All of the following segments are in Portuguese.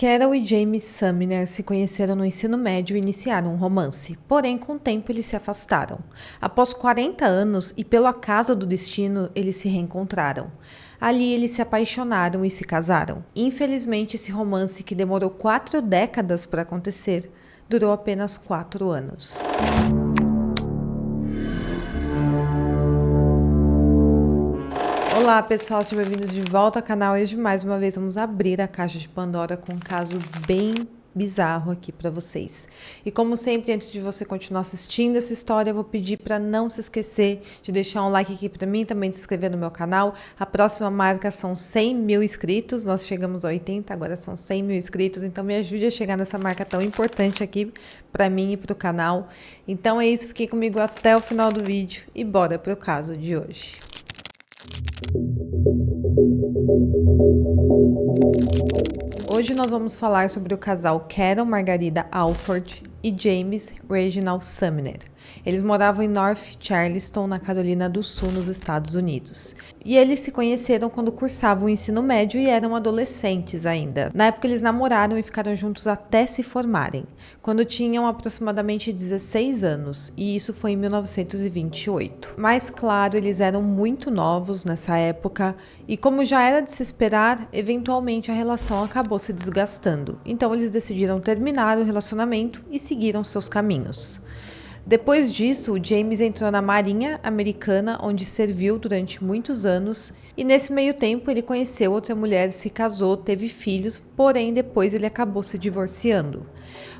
Carol e James Sumner se conheceram no ensino médio e iniciaram um romance, porém com o tempo eles se afastaram. Após 40 anos e pelo acaso do destino, eles se reencontraram. Ali eles se apaixonaram e se casaram. Infelizmente, esse romance, que demorou 4 décadas para acontecer, durou apenas 4 anos. Olá pessoal, sejam bem-vindos de volta ao canal. Hoje mais uma vez vamos abrir a caixa de Pandora com um caso bem bizarro aqui para vocês. E como sempre, antes de você continuar assistindo essa história, eu vou pedir para não se esquecer de deixar um like aqui para mim, também de se inscrever no meu canal. A próxima marca são 100 mil inscritos, nós chegamos a 80, agora são 100 mil inscritos, então me ajude a chegar nessa marca tão importante aqui para mim e para o canal. Então é isso, fiquem comigo até o final do vídeo e bora para o caso de hoje. Hoje nós vamos falar sobre o casal Carol Margarida Alford e James Reginald Sumner. Eles moravam em North Charleston, na Carolina do Sul, nos Estados Unidos. E eles se conheceram quando cursavam o ensino médio e eram adolescentes ainda. Na época eles namoraram e ficaram juntos até se formarem, quando tinham aproximadamente 16 anos, e isso foi em 1928. Mas claro, eles eram muito novos nessa época, e como já era de se esperar, eventualmente a relação acabou se desgastando. Então eles decidiram terminar o relacionamento e seguiram seus caminhos. Depois disso, o James entrou na Marinha Americana, onde serviu durante muitos anos, e nesse meio tempo ele conheceu outra mulher, se casou, teve filhos, porém depois ele acabou se divorciando.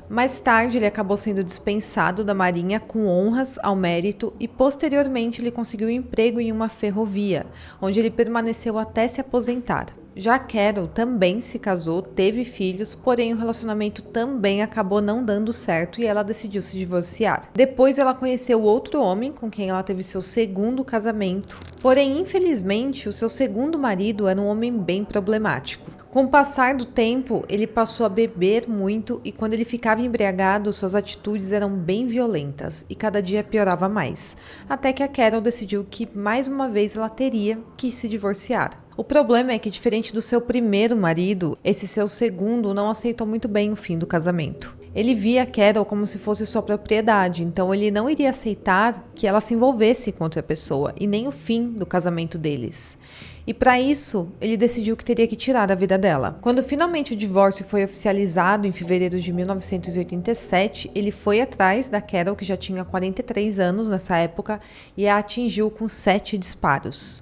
Mais tarde ele acabou sendo dispensado da Marinha com honras ao mérito e posteriormente ele conseguiu um emprego em uma ferrovia, onde ele permaneceu até se aposentar. Já Carol também se casou, teve filhos, porém o relacionamento também acabou não dando certo e ela decidiu se divorciar. Depois ela conheceu outro homem com quem ela teve seu segundo casamento, porém infelizmente o seu segundo marido era um homem bem problemático. Com o passar do tempo, ele passou a beber muito e quando ele ficava embriagado, suas atitudes eram bem violentas e cada dia piorava mais, até que a Carol decidiu que mais uma vez ela teria que se divorciar. O problema é que, diferente do seu primeiro marido, esse seu segundo não aceitou muito bem o fim do casamento. Ele via a Carol como se fosse sua propriedade, então ele não iria aceitar que ela se envolvesse com outra pessoa e nem o fim do casamento deles. E para isso, ele decidiu que teria que tirar a vida dela. Quando finalmente o divórcio foi oficializado em fevereiro de 1987, ele foi atrás da Carol, que já tinha 43 anos nessa época, e a atingiu com 7 disparos.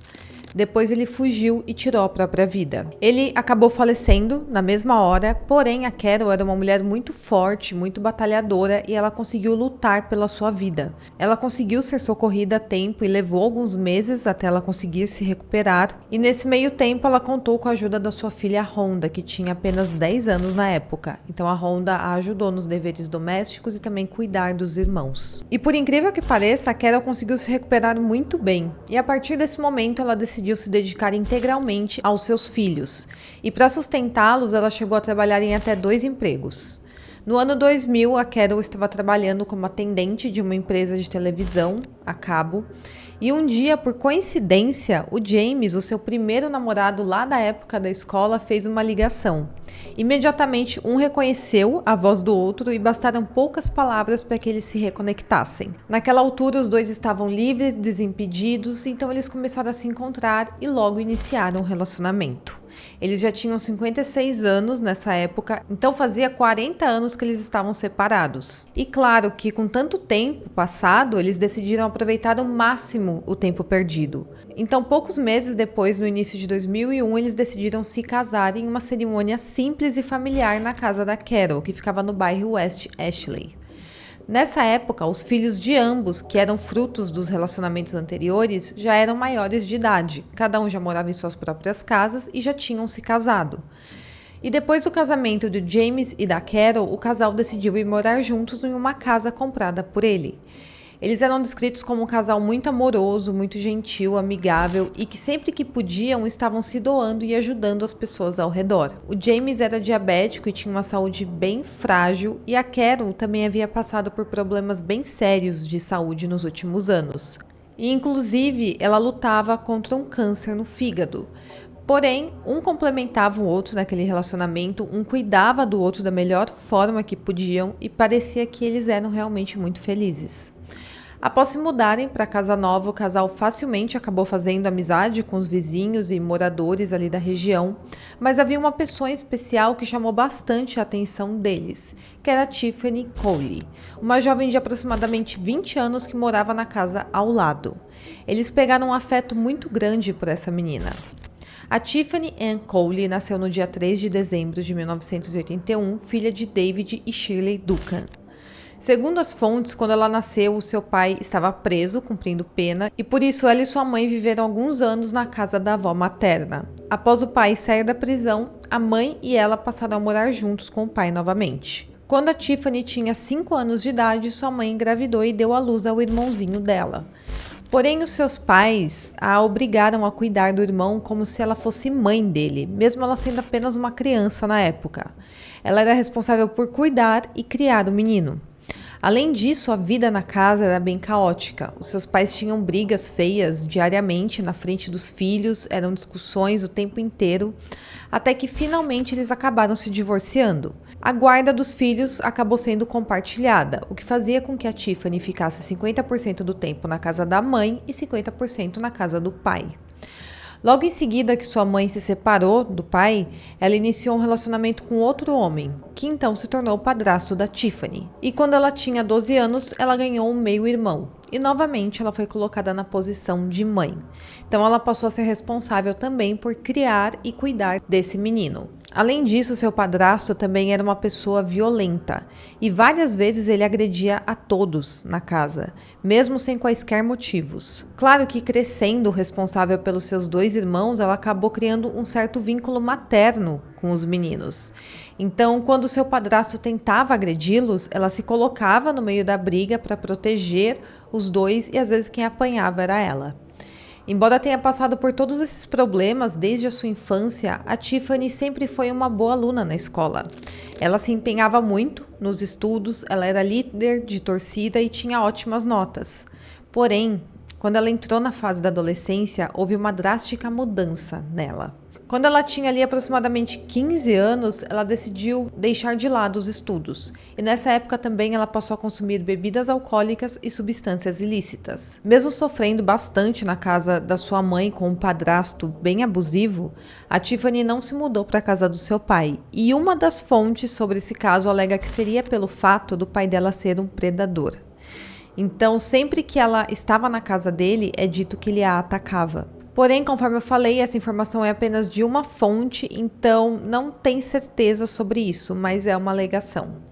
Depois ele fugiu e tirou a própria vida. Ele acabou falecendo na mesma hora, porém a Carol era uma mulher muito forte, muito batalhadora e ela conseguiu lutar pela sua vida. Ela conseguiu ser socorrida a tempo e levou alguns meses até ela conseguir se recuperar. E nesse meio tempo ela contou com a ajuda da sua filha Rhonda, que tinha apenas 10 anos na época. Então a Rhonda a ajudou nos deveres domésticos e também cuidar dos irmãos. E por incrível que pareça, a Carol conseguiu se recuperar muito bem. E a partir desse momento ela decidiu se dedicar integralmente aos seus filhos. E para sustentá-los, ela chegou a trabalhar em até 2 empregos. No ano 2000, a Carol estava trabalhando como atendente de uma empresa de televisão, a cabo, e um dia, por coincidência, o James, o seu primeiro namorado lá da época da escola, fez uma ligação. Imediatamente, um reconheceu a voz do outro e bastaram poucas palavras para que eles se reconectassem. Naquela altura, os dois estavam livres, desimpedidos, então eles começaram a se encontrar e logo iniciaram um relacionamento. Eles já tinham 56 anos nessa época, então fazia 40 anos que eles estavam separados. E claro que com tanto tempo passado, eles decidiram aproveitar ao máximo o tempo perdido. Então, poucos meses depois, no início de 2001, eles decidiram se casar em uma cerimônia simples e familiar na casa da Carol, que ficava no bairro West Ashley. Nessa época, os filhos de ambos, que eram frutos dos relacionamentos anteriores, já eram maiores de idade. Cada um já morava em suas próprias casas e já tinham se casado. E depois do casamento de James e da Carol, o casal decidiu ir morar juntos em uma casa comprada por ele. Eles eram descritos como um casal muito amoroso, muito gentil, amigável e que sempre que podiam estavam se doando e ajudando as pessoas ao redor. O James era diabético e tinha uma saúde bem frágil e a Carol também havia passado por problemas bem sérios de saúde nos últimos anos. E inclusive ela lutava contra um câncer no fígado. Porém, um complementava o outro naquele relacionamento, um cuidava do outro da melhor forma que podiam e parecia que eles eram realmente muito felizes. Após se mudarem para a casa nova, o casal facilmente acabou fazendo amizade com os vizinhos e moradores ali da região, mas havia uma pessoa em especial que chamou bastante a atenção deles, que era Tiffany Cole, uma jovem de aproximadamente 20 anos que morava na casa ao lado. Eles pegaram um afeto muito grande por essa menina. A Tiffany Ann Cole nasceu no dia 3 de dezembro de 1981, filha de David e Shirley Duncan. Segundo as fontes, quando ela nasceu, o seu pai estava preso, cumprindo pena, e por isso ela e sua mãe viveram alguns anos na casa da avó materna. Após o pai sair da prisão, a mãe e ela passaram a morar juntos com o pai novamente. Quando a Tiffany tinha 5 anos de idade, sua mãe engravidou e deu à luz ao irmãozinho dela. Porém, os seus pais a obrigaram a cuidar do irmão como se ela fosse mãe dele, mesmo ela sendo apenas uma criança na época. Ela era responsável por cuidar e criar o menino. Além disso, a vida na casa era bem caótica. Os seus pais tinham brigas feias diariamente na frente dos filhos, eram discussões o tempo inteiro, até que finalmente eles acabaram se divorciando. A guarda dos filhos acabou sendo compartilhada, o que fazia com que a Tiffany ficasse 50% do tempo na casa da mãe e 50% na casa do pai. Logo em seguida que sua mãe se separou do pai, ela iniciou um relacionamento com outro homem, que então se tornou o padrasto da Tiffany. E quando ela tinha 12 anos, ela ganhou um meio-irmão. E novamente ela foi colocada na posição de mãe. Então ela passou a ser responsável também por criar e cuidar desse menino. Além disso, seu padrasto também era uma pessoa violenta e várias vezes ele agredia a todos na casa, mesmo sem quaisquer motivos. Claro que crescendo responsável pelos seus 2 irmãos, ela acabou criando um certo vínculo materno com os meninos. Então, quando seu padrasto tentava agredi-los, ela se colocava no meio da briga para proteger os 2 e às vezes quem apanhava era ela. Embora tenha passado por todos esses problemas desde a sua infância, a Tiffany sempre foi uma boa aluna na escola. Ela se empenhava muito nos estudos, ela era líder de torcida e tinha ótimas notas. Porém, quando ela entrou na fase da adolescência, houve uma drástica mudança nela. Quando ela tinha ali aproximadamente 15 anos, ela decidiu deixar de lado os estudos. E nessa época também ela passou a consumir bebidas alcoólicas e substâncias ilícitas. Mesmo sofrendo bastante na casa da sua mãe com um padrasto bem abusivo, a Tiffany não se mudou para a casa do seu pai. E uma das fontes sobre esse caso alega que seria pelo fato do pai dela ser um predador. Então, sempre que ela estava na casa dele, é dito que ele a atacava. Porém, conforme eu falei, essa informação é apenas de uma fonte, então não tem certeza sobre isso, mas é uma alegação.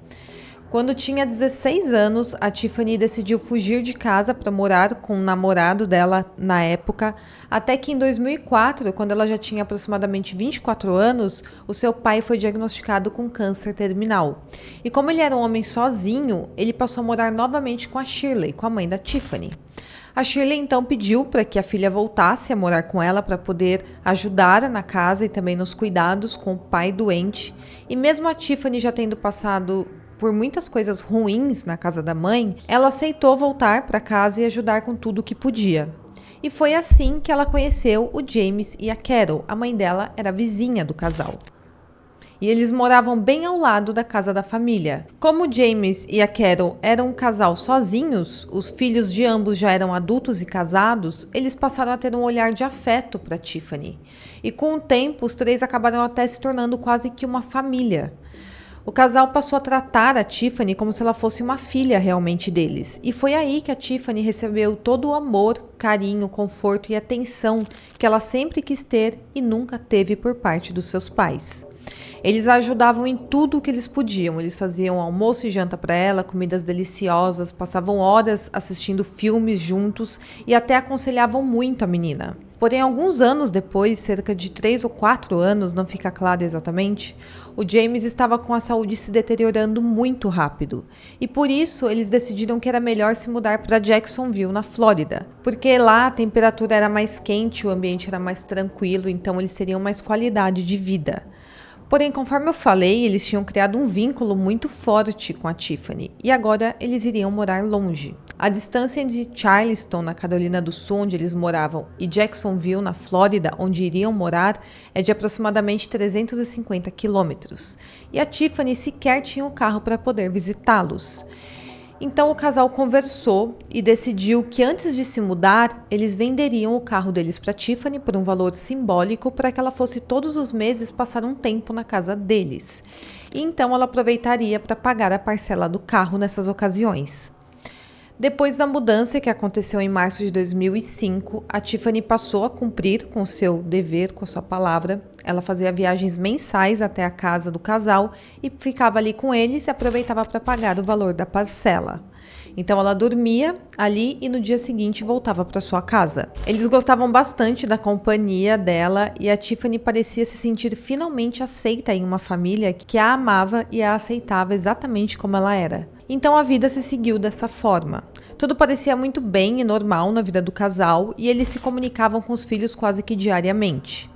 Quando tinha 16 anos, a Tiffany decidiu fugir de casa para morar com o namorado dela na época, até que em 2004, quando ela já tinha aproximadamente 24 anos, o seu pai foi diagnosticado com câncer terminal. E como ele era um homem sozinho, ele passou a morar novamente com a Shirley, com a mãe da Tiffany. A Shirley então pediu para que a filha voltasse a morar com ela para poder ajudar na casa e também nos cuidados com o pai doente. E mesmo a Tiffany já tendo passado por muitas coisas ruins na casa da mãe, ela aceitou voltar para casa e ajudar com tudo o que podia. E foi assim que ela conheceu o James e a Carol. A mãe dela era vizinha do casal. E eles moravam bem ao lado da casa da família. Como James e a Carol eram um casal sozinhos, os filhos de ambos já eram adultos e casados, eles passaram a ter um olhar de afeto para Tiffany. E com o tempo, os 3 acabaram até se tornando quase que uma família. O casal passou a tratar a Tiffany como se ela fosse uma filha realmente deles. E foi aí que a Tiffany recebeu todo o amor, carinho, conforto e atenção que ela sempre quis ter e nunca teve por parte dos seus pais. Eles a ajudavam em tudo o que eles podiam. Eles faziam almoço e janta para ela, comidas deliciosas, passavam horas assistindo filmes juntos e até aconselhavam muito a menina. Porém, alguns anos depois, cerca de 3 ou 4 anos, não fica claro exatamente, o James estava com a saúde se deteriorando muito rápido. E por isso, eles decidiram que era melhor se mudar para Jacksonville, na Flórida. Porque lá a temperatura era mais quente, o ambiente era mais tranquilo, então eles teriam mais qualidade de vida. Porém, conforme eu falei, eles tinham criado um vínculo muito forte com a Tiffany e agora eles iriam morar longe. A distância entre Charleston, na Carolina do Sul, onde eles moravam, e Jacksonville, na Flórida, onde iriam morar, é de aproximadamente 350 quilômetros. E a Tiffany sequer tinha um carro para poder visitá-los. Então o casal conversou e decidiu que antes de se mudar, eles venderiam o carro deles para Tiffany por um valor simbólico para que ela fosse todos os meses passar um tempo na casa deles. E então ela aproveitaria para pagar a parcela do carro nessas ocasiões. Depois da mudança que aconteceu em março de 2005, a Tiffany passou a cumprir com seu dever, com a sua palavra. Ela fazia viagens mensais até a casa do casal e ficava ali com eles e aproveitava para pagar o valor da parcela. Então ela dormia ali e no dia seguinte voltava para sua casa. Eles gostavam bastante da companhia dela e a Tiffany parecia se sentir finalmente aceita em uma família que a amava e a aceitava exatamente como ela era. Então a vida se seguiu dessa forma. Tudo parecia muito bem e normal na vida do casal e eles se comunicavam com os filhos quase que diariamente.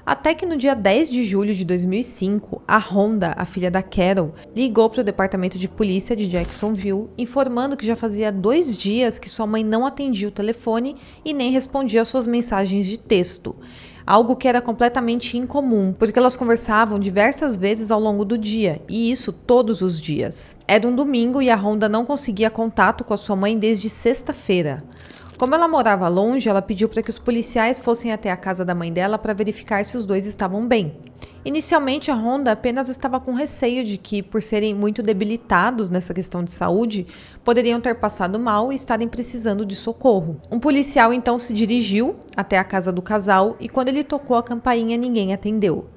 Até que no dia 10 de julho de 2005, a Rhonda, a filha da Carol, ligou para o departamento de polícia de Jacksonville, informando que já fazia 2 dias que sua mãe não atendia o telefone e nem respondia às suas mensagens de texto. Algo que era completamente incomum, porque elas conversavam diversas vezes ao longo do dia, e isso todos os dias. Era um domingo e a Rhonda não conseguia contato com a sua mãe desde sexta-feira. Como ela morava longe, ela pediu para que os policiais fossem até a casa da mãe dela para verificar se os dois estavam bem. Inicialmente, a Rhonda apenas estava com receio de que, por serem muito debilitados nessa questão de saúde, poderiam ter passado mal e estarem precisando de socorro. Um policial então se dirigiu até a casa do casal e quando ele tocou a campainha, ninguém atendeu.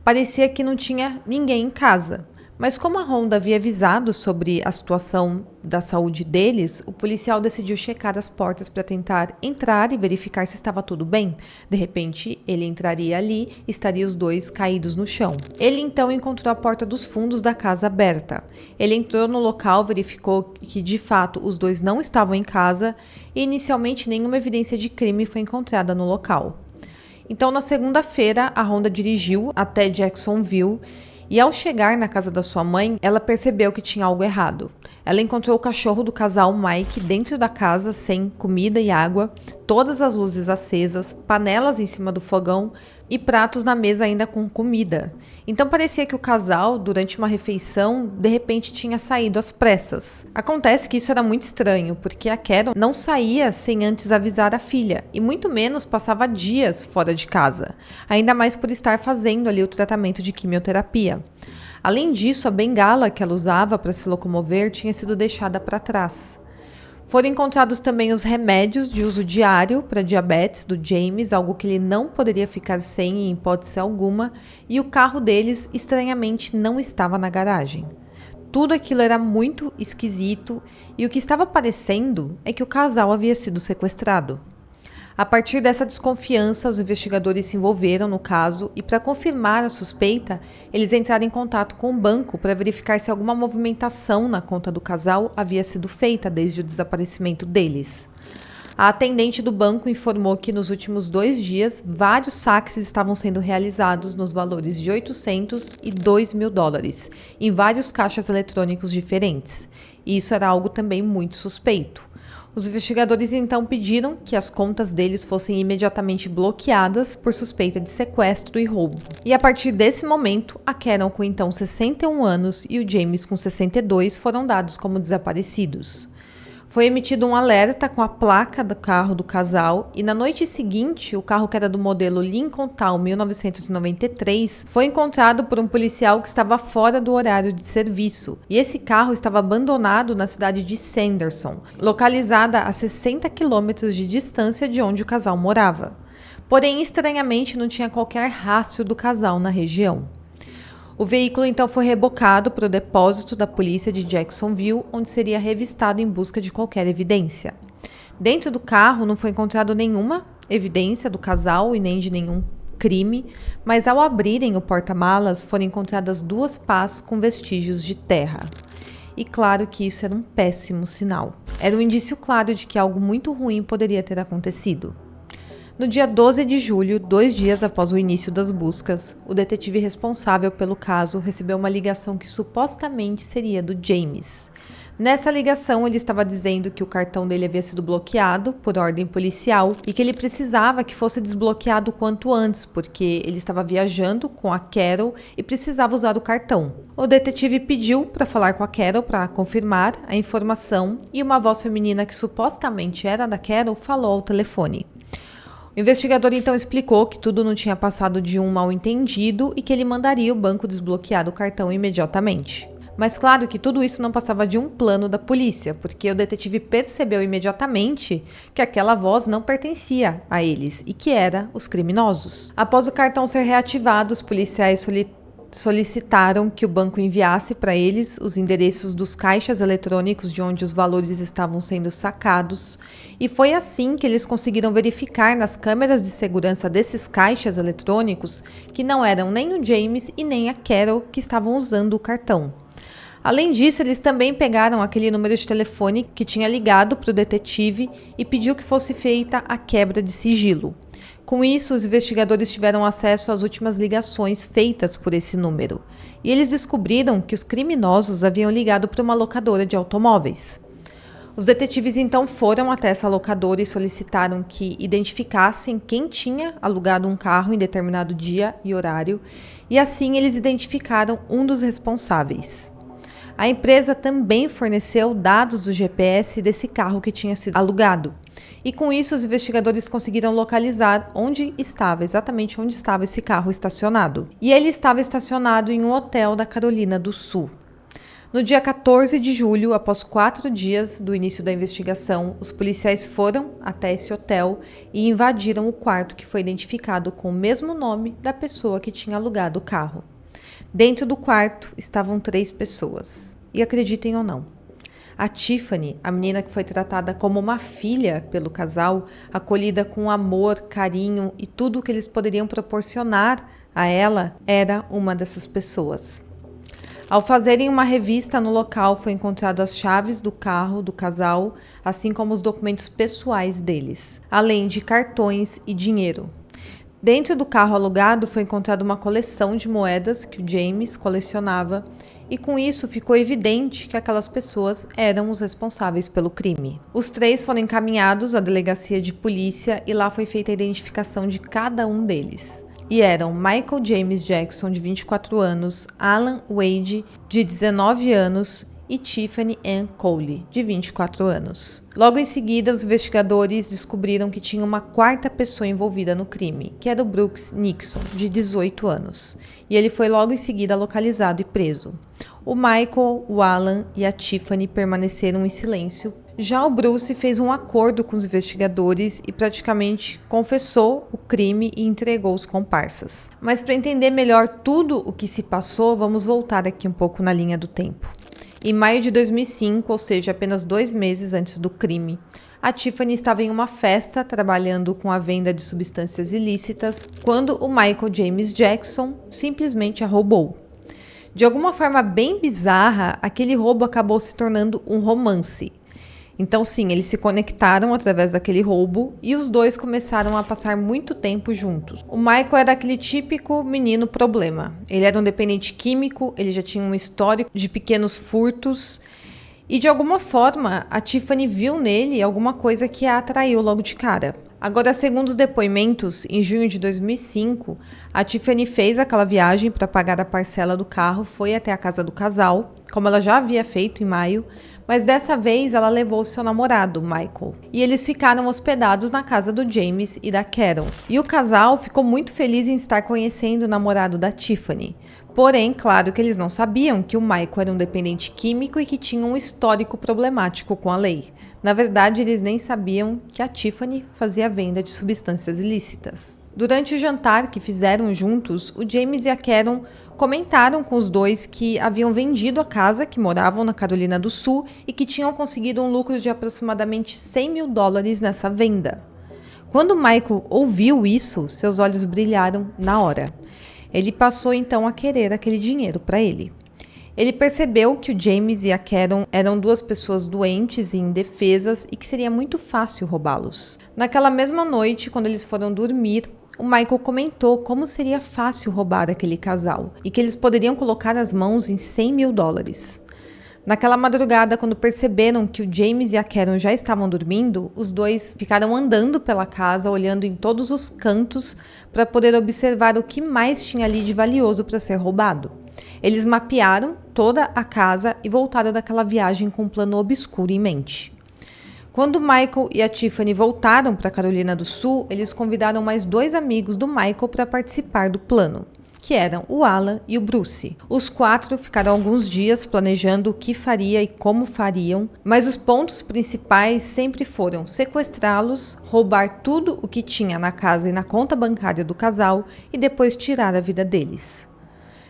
Parecia que não tinha ninguém em casa. Mas como a Rhonda havia avisado sobre a situação da saúde deles, o policial decidiu checar as portas para tentar entrar e verificar se estava tudo bem. De repente, ele entraria ali e estaria os dois caídos no chão. Ele então encontrou a porta dos fundos da casa aberta. Ele entrou no local, verificou que de fato os dois não estavam em casa e inicialmente nenhuma evidência de crime foi encontrada no local. Então, na segunda-feira, a Rhonda dirigiu até Jacksonville. E ao chegar na casa da sua mãe, ela percebeu que tinha algo errado. Ela encontrou o cachorro do casal Mike dentro da casa, sem comida e água, todas as luzes acesas, panelas em cima do fogão e pratos na mesa ainda com comida. Então parecia que o casal, durante uma refeição, de repente tinha saído às pressas. Acontece que isso era muito estranho, porque a Carol não saía sem antes avisar a filha, e muito menos passava dias fora de casa, ainda mais por estar fazendo ali o tratamento de quimioterapia. Além disso, a bengala que ela usava para se locomover tinha sido deixada para trás. Foram encontrados também os remédios de uso diário para diabetes do James, algo que ele não poderia ficar sem em hipótese alguma, e o carro deles, estranhamente, não estava na garagem. Tudo aquilo era muito esquisito e o que estava parecendo é que o casal havia sido sequestrado. A partir dessa desconfiança, os investigadores se envolveram no caso e, para confirmar a suspeita, eles entraram em contato com o banco para verificar se alguma movimentação na conta do casal havia sido feita desde o desaparecimento deles. A atendente do banco informou que nos últimos 2 dias, vários saques estavam sendo realizados nos valores de $800 e $2.000 em vários caixas eletrônicos diferentes. E isso era algo também muito suspeito. Os investigadores então pediram que as contas deles fossem imediatamente bloqueadas por suspeita de sequestro e roubo. E a partir desse momento, a Carol, com então 61 anos, e o James, com 62, foram dados como desaparecidos. Foi emitido um alerta com a placa do carro do casal e na noite seguinte, o carro, que era do modelo Lincoln Town 1993, foi encontrado por um policial que estava fora do horário de serviço. E esse carro estava abandonado na cidade de Sanderson, localizada a 60 quilômetros de distância de onde o casal morava. Porém, estranhamente, não tinha qualquer rastro do casal na região. O veículo então foi rebocado para o depósito da polícia de Jacksonville, onde seria revistado em busca de qualquer evidência. Dentro do carro não foi encontrado nenhuma evidência do casal e nem de nenhum crime, mas ao abrirem o porta-malas foram encontradas 2 pás com vestígios de terra. E claro que isso era um péssimo sinal. Era um indício claro de que algo muito ruim poderia ter acontecido. No dia 12 de julho, 2 dias após o início das buscas, o detetive responsável pelo caso recebeu uma ligação que supostamente seria do James. Nessa ligação, ele estava dizendo que o cartão dele havia sido bloqueado por ordem policial e que ele precisava que fosse desbloqueado o quanto antes, porque ele estava viajando com a Carol e precisava usar o cartão. O detetive pediu para falar com a Carol para confirmar a informação e uma voz feminina que supostamente era da Carol falou ao telefone. O investigador então explicou que tudo não tinha passado de um mal-entendido e que ele mandaria o banco desbloquear o cartão imediatamente. Mas claro que tudo isso não passava de um plano da polícia, porque o detetive percebeu imediatamente que aquela voz não pertencia a eles e que era os criminosos. Após o cartão ser reativado, os policiais solicitaram que o banco enviasse para eles os endereços dos caixas eletrônicos de onde os valores estavam sendo sacados, e foi assim que eles conseguiram verificar nas câmeras de segurança desses caixas eletrônicos que não eram nem o James e nem a Carol que estavam usando o cartão. Além disso, eles também pegaram aquele número de telefone que tinha ligado para o detetive e pediu que fosse feita a quebra de sigilo. Com isso, os investigadores tiveram acesso às últimas ligações feitas por esse número, e eles descobriram que os criminosos haviam ligado para uma locadora de automóveis. Os detetives então foram até essa locadora e solicitaram que identificassem quem tinha alugado um carro em determinado dia e horário, e assim eles identificaram um dos responsáveis. A empresa também forneceu dados do GPS desse carro que tinha sido alugado. E com isso, os investigadores conseguiram localizar exatamente onde estava esse carro estacionado. E ele estava estacionado em um hotel da Carolina do Sul. No dia 14 de julho, após 4 dias do início da investigação, os policiais foram até esse hotel e invadiram o quarto que foi identificado com o mesmo nome da pessoa que tinha alugado o carro. Dentro do quarto estavam 3 pessoas. E acreditem ou não, a Tiffany, a menina que foi tratada como uma filha pelo casal, acolhida com amor, carinho e tudo o que eles poderiam proporcionar a ela, era uma dessas pessoas. Ao fazerem uma revista no local, foi encontrado as chaves do carro do casal, assim como os documentos pessoais deles, além de cartões e dinheiro. Dentro do carro alugado foi encontrada uma coleção de moedas que o James colecionava, e com isso ficou evidente que aquelas pessoas eram os responsáveis pelo crime. Os 3 foram encaminhados à delegacia de polícia e lá foi feita a identificação de cada um deles. E eram Michael James Jackson, de 24 anos, Alan Wade, de 19 anos, e Tiffany Ann Cole, de 24 anos. Logo em seguida, os investigadores descobriram que tinha uma 4ª pessoa envolvida no crime, que era o Brooks Nixon, de 18 anos, e ele foi logo em seguida localizado e preso. O Michael, o Alan e a Tiffany permaneceram em silêncio. Já o Bruce fez um acordo com os investigadores e praticamente confessou o crime e entregou os comparsas. Mas para entender melhor tudo o que se passou, vamos voltar aqui um pouco na linha do tempo. Em maio de 2005, ou seja, apenas 2 meses antes do crime, a Tiffany estava em uma festa trabalhando com a venda de substâncias ilícitas quando o Michael James Jackson simplesmente a roubou. De alguma forma bem bizarra, aquele roubo acabou se tornando um romance. Então sim, eles se conectaram através daquele roubo e os 2 começaram a passar muito tempo juntos. O Michael era aquele típico menino problema. Ele era um dependente químico, ele já tinha um histórico de pequenos furtos e de alguma forma a Tiffany viu nele alguma coisa que a atraiu logo de cara. Agora, segundo os depoimentos, em junho de 2005, a Tiffany fez aquela viagem para pagar a parcela do carro, foi até a casa do casal, como ela já havia feito em maio, mas dessa vez ela levou seu namorado, Michael, e eles ficaram hospedados na casa do James e da Carol. E o casal ficou muito feliz em estar conhecendo o namorado da Tiffany. Porém, claro que eles não sabiam que o Michael era um dependente químico e que tinha um histórico problemático com a lei. Na verdade, eles nem sabiam que a Tiffany fazia venda de substâncias ilícitas. Durante o jantar que fizeram juntos, o James e a Carol comentaram com os 2 que haviam vendido a casa, que moravam na Carolina do Sul, e que tinham conseguido um lucro de aproximadamente $100 mil nessa venda. Quando Michael ouviu isso, seus olhos brilharam na hora. Ele passou então a querer aquele dinheiro para ele. Ele percebeu que o James e a Carol eram 2 pessoas doentes e indefesas e que seria muito fácil roubá-los. Naquela mesma noite, quando eles foram dormir, o Michael comentou como seria fácil roubar aquele casal e que eles poderiam colocar as mãos em $100 mil. Naquela madrugada, quando perceberam que o James e a Karen já estavam dormindo, os dois ficaram andando pela casa, olhando em todos os cantos para poder observar o que mais tinha ali de valioso para ser roubado. Eles mapearam toda a casa e voltaram daquela viagem com um plano obscuro em mente. Quando Michael e a Tiffany voltaram para Carolina do Sul, eles convidaram mais 2 amigos do Michael para participar do plano, que eram o Alan e o Bruce. Os 4 ficaram alguns dias planejando o que faria e como fariam, mas os pontos principais sempre foram sequestrá-los, roubar tudo o que tinha na casa e na conta bancária do casal e depois tirar a vida deles.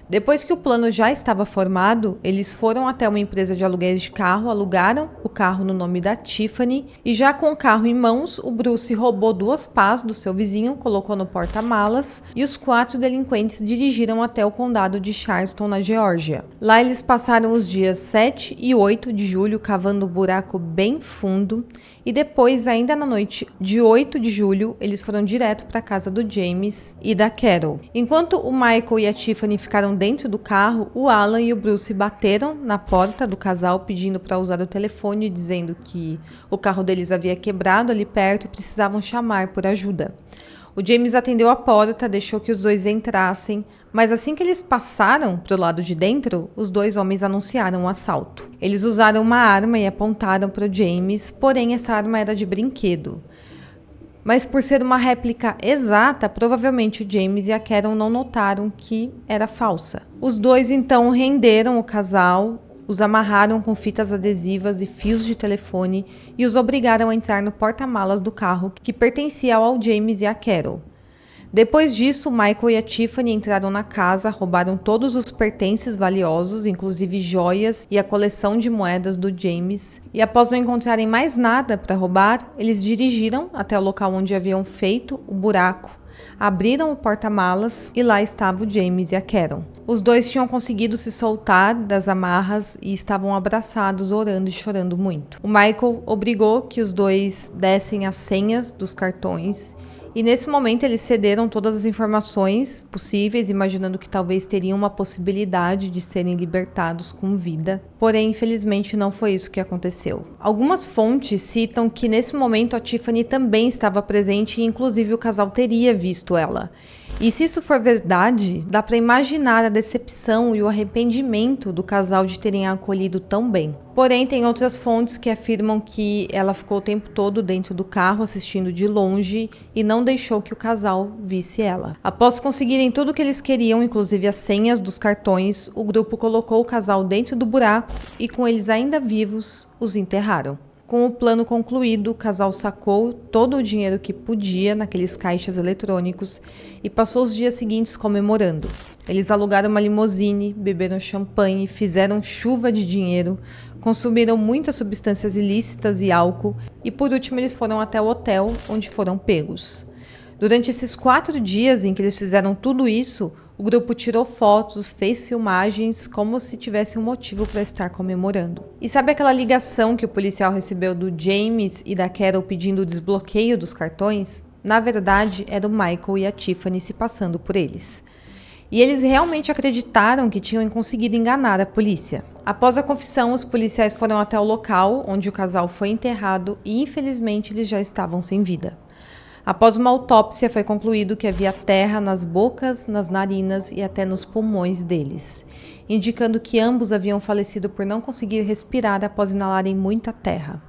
Depois que o plano já estava formado, eles foram até uma empresa de aluguéis de carro, alugaram o carro no nome da Tiffany e já com o carro em mãos, o Bruce roubou 2 pás do seu vizinho, colocou no porta-malas e os 4 delinquentes dirigiram até o condado de Charleston, na Geórgia. Lá eles passaram os dias 7 e 8 de julho cavando um buraco bem fundo e depois, ainda na noite de 8 de julho, eles foram direto para a casa do James e da Carol. Enquanto o Michael e a Tiffany ficaram dentro do carro, o Alan e o Bruce bateram na porta do casal pedindo para usar o telefone, dizendo que o carro deles havia quebrado ali perto e precisavam chamar por ajuda. O James atendeu a porta, deixou que os dois entrassem, mas assim que eles passaram para o lado de dentro, os 2 homens anunciaram um assalto. Eles usaram uma arma e apontaram para o James, porém essa arma era de brinquedo. Mas por ser uma réplica exata, provavelmente o James e a Karen não notaram que era falsa. Os 2 então renderam o casal, os amarraram com fitas adesivas e fios de telefone e os obrigaram a entrar no porta-malas do carro que pertencia ao James e a Carol. Depois disso, Michael e a Tiffany entraram na casa, roubaram todos os pertences valiosos, inclusive joias e a coleção de moedas do James, e após não encontrarem mais nada para roubar, eles dirigiram até o local onde haviam feito o buraco, abriram o porta-malas e lá estava o James e a Karen. Os 2 tinham conseguido se soltar das amarras e estavam abraçados, orando e chorando muito. O Michael obrigou que os 2 dessem as senhas dos cartões e nesse momento eles cederam todas as informações possíveis, imaginando que talvez teriam uma possibilidade de serem libertados com vida. Porém, infelizmente, não foi isso que aconteceu. Algumas fontes citam que nesse momento a Tiffany também estava presente e inclusive o casal teria visto ela. E se isso for verdade, dá para imaginar a decepção e o arrependimento do casal de terem a acolhido tão bem. Porém, tem outras fontes que afirmam que ela ficou o tempo todo dentro do carro assistindo de longe e não deixou que o casal visse ela. Após conseguirem tudo o que eles queriam, inclusive as senhas dos cartões, o grupo colocou o casal dentro do buraco e, com eles ainda vivos, os enterraram. Com o plano concluído, o casal sacou todo o dinheiro que podia naqueles caixas eletrônicos e passou os dias seguintes comemorando. Eles alugaram uma limusine, beberam champanhe, fizeram chuva de dinheiro, consumiram muitas substâncias ilícitas e álcool e, por último, eles foram até o hotel onde foram pegos. Durante esses 4 dias em que eles fizeram tudo isso, o grupo tirou fotos, fez filmagens, como se tivesse um motivo para estar comemorando. E sabe aquela ligação que o policial recebeu do James e da Carol pedindo o desbloqueio dos cartões? Na verdade, era o Michael e a Tiffany se passando por eles. E eles realmente acreditaram que tinham conseguido enganar a polícia. Após a confissão, os policiais foram até o local onde o casal foi enterrado e, infelizmente, eles já estavam sem vida. Após uma autópsia, foi concluído que havia terra nas bocas, nas narinas e até nos pulmões deles, indicando que ambos haviam falecido por não conseguir respirar após inalarem muita terra.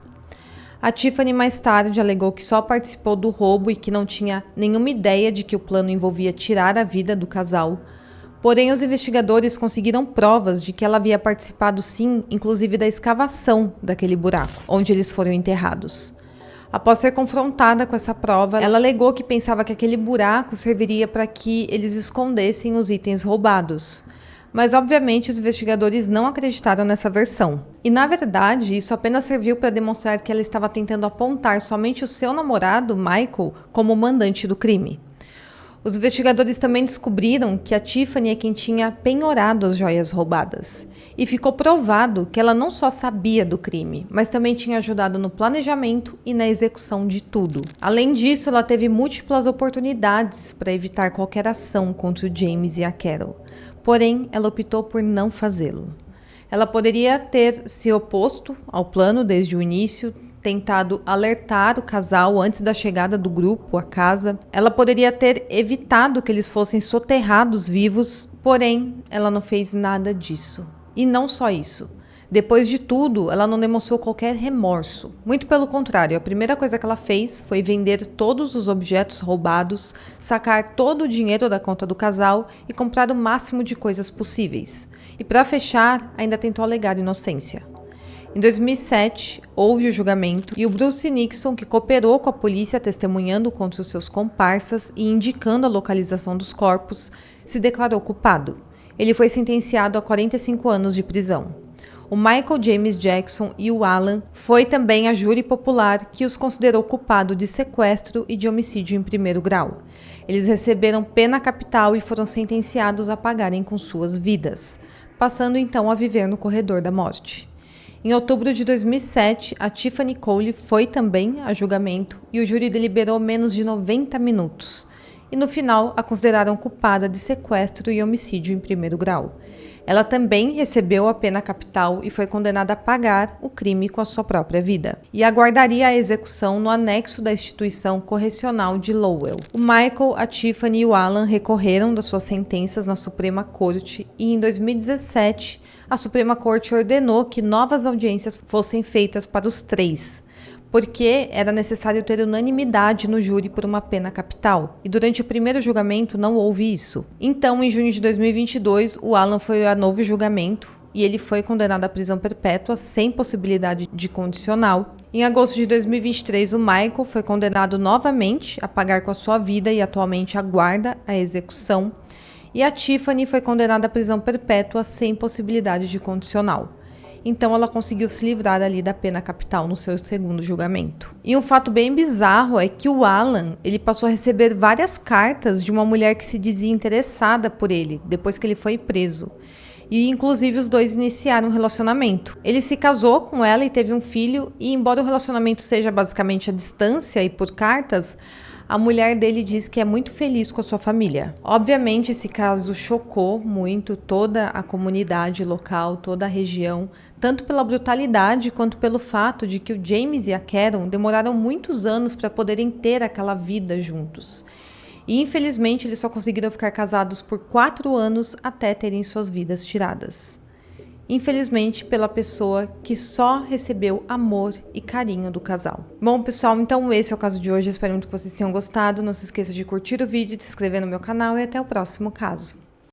A Tiffany mais tarde alegou que só participou do roubo e que não tinha nenhuma ideia de que o plano envolvia tirar a vida do casal. Porém, os investigadores conseguiram provas de que ela havia participado sim, inclusive da escavação daquele buraco, onde eles foram enterrados. Após ser confrontada com essa prova, ela alegou que pensava que aquele buraco serviria para que eles escondessem os itens roubados. Mas, obviamente, os investigadores não acreditaram nessa versão. E, na verdade, isso apenas serviu para demonstrar que ela estava tentando apontar somente o seu namorado, Michael, como o mandante do crime. Os investigadores também descobriram que a Tiffany é quem tinha penhorado as joias roubadas. E ficou provado que ela não só sabia do crime, mas também tinha ajudado no planejamento e na execução de tudo. Além disso, ela teve múltiplas oportunidades para evitar qualquer ação contra o James e a Carol. Porém, ela optou por não fazê-lo. Ela poderia ter se oposto ao plano desde o início, tentado alertar o casal antes da chegada do grupo à casa. Ela poderia ter evitado que eles fossem soterrados vivos, porém, ela não fez nada disso. E não só isso. Depois de tudo, ela não demonstrou qualquer remorso. Muito pelo contrário, a primeira coisa que ela fez foi vender todos os objetos roubados, sacar todo o dinheiro da conta do casal e comprar o máximo de coisas possíveis. E para fechar, ainda tentou alegar inocência. Em 2007, houve o julgamento e o Bruce Nixon, que cooperou com a polícia testemunhando contra os seus comparsas e indicando a localização dos corpos, se declarou culpado. Ele foi sentenciado a 45 anos de prisão. O Michael James Jackson e o Alan foi também a júri popular que os considerou culpado de sequestro e de homicídio em primeiro grau. Eles receberam pena capital e foram sentenciados a pagarem com suas vidas, passando então a viver no corredor da morte. Em outubro de 2007, a Tiffany Cole foi também a julgamento e o júri deliberou menos de 90 minutos. E no final a consideraram culpada de sequestro e homicídio em primeiro grau. Ela também recebeu a pena capital e foi condenada a pagar o crime com a sua própria vida. E aguardaria a execução no anexo da instituição correcional de Lowell. O Michael, a Tiffany e o Alan recorreram das suas sentenças na Suprema Corte e em 2017 a Suprema Corte ordenou que novas audiências fossem feitas para os três, porque era necessário ter unanimidade no júri por uma pena capital, e durante o primeiro julgamento não houve isso. Então, em junho de 2022, o Alan foi a novo julgamento e ele foi condenado à prisão perpétua sem possibilidade de condicional. Em agosto de 2023, o Michael foi condenado novamente a pagar com a sua vida e atualmente aguarda a execução. E a Tiffany foi condenada à prisão perpétua sem possibilidade de condicional. Então ela conseguiu se livrar ali da pena capital no seu segundo julgamento. E um fato bem bizarro é que o Alan, ele passou a receber várias cartas de uma mulher que se dizia interessada por ele, depois que ele foi preso. E inclusive os dois iniciaram um relacionamento. Ele se casou com ela e teve um filho, e embora o relacionamento seja basicamente à distância e por cartas, a mulher dele diz que é muito feliz com a sua família. Obviamente, esse caso chocou muito toda a comunidade local, toda a região, tanto pela brutalidade quanto pelo fato de que o James e a Karen demoraram muitos anos para poderem ter aquela vida juntos. E infelizmente, eles só conseguiram ficar casados por 4 anos até terem suas vidas tiradas. Infelizmente, pela pessoa que só recebeu amor e carinho do casal. Bom, pessoal, então esse é o caso de hoje. Espero muito que vocês tenham gostado. Não se esqueça de curtir o vídeo, de se inscrever no meu canal e até o próximo caso.